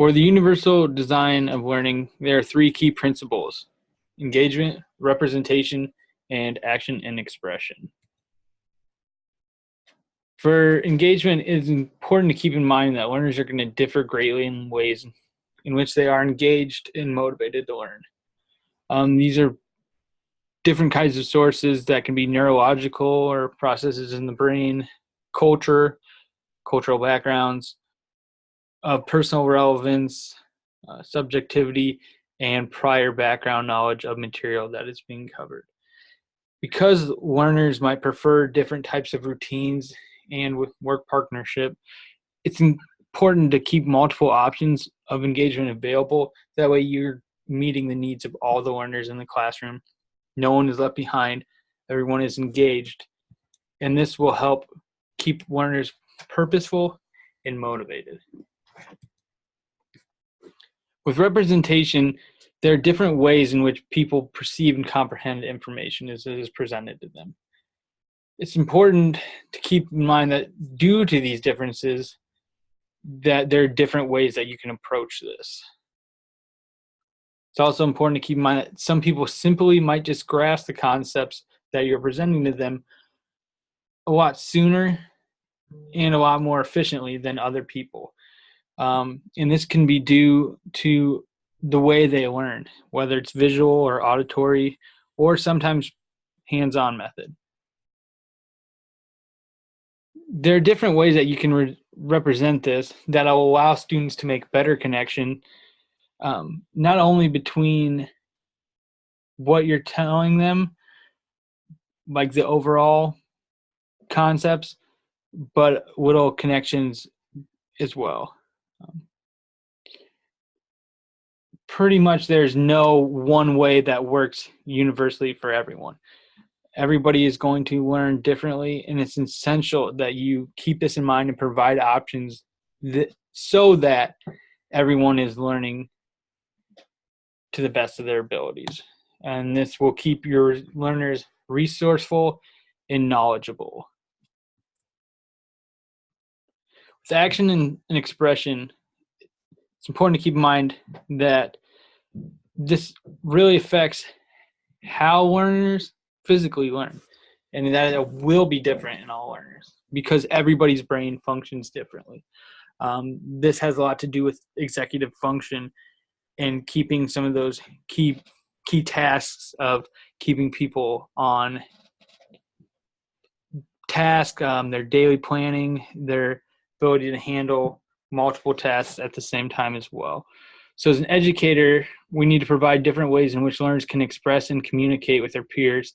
For the universal design of learning, there are three key principles: engagement, representation, and action and expression. For engagement, it is important to keep in mind that learners are going to differ greatly in ways in which they are engaged and motivated to learn. These are different kinds of sources that can be neurological or processes in the brain, culture, cultural backgrounds, personal relevance, subjectivity, and prior background knowledge of material that is being covered. Because learners might prefer different types of routines and with work partnership, it's important to keep multiple options of engagement available. That way you're meeting the needs of all the learners in the classroom. No one is left behind. Everyone is engaged. And this will help keep learners purposeful and motivated. With representation, there are different ways in which people perceive and comprehend information as it is presented to them. It's important to keep in mind that due to these differences, that there are different ways that you can approach this. It's also important to keep in mind that some people simply might just grasp the concepts that you're presenting to them a lot sooner and a lot more efficiently than other people. And this can be due to the way they learn, whether it's visual or auditory, or sometimes hands-on method. There are different ways that you can represent this that will allow students to make better connection, not only between what you're telling them, like the overall concepts, but little connections as well. Pretty much there's no one way that works universally for everyone. Everybody is going to learn differently, and it's essential that you keep this in mind and provide options so that everyone is learning to the best of their abilities. And this will keep your learners resourceful and knowledgeable. With action and expression, it's important to keep in mind that this really affects how learners physically learn, and that it will be different in all learners because everybody's brain functions differently. This has a lot to do with executive function and keeping some of those key tasks of keeping people on task, their daily planning, their ability to handle multiple tasks at the same time as well. So as an educator, we need to provide different ways in which learners can express and communicate with their peers,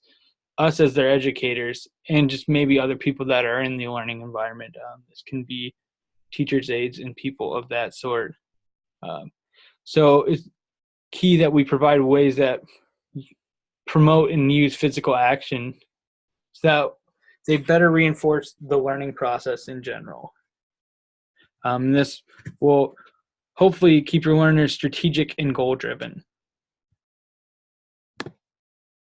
us as their educators, and just maybe other people that are in the learning environment. This can be teachers, aides, and people of that sort. So it's key that we provide ways that promote and use physical action so that they better reinforce the learning process in general. This will hopefully keep your learners strategic and goal-driven.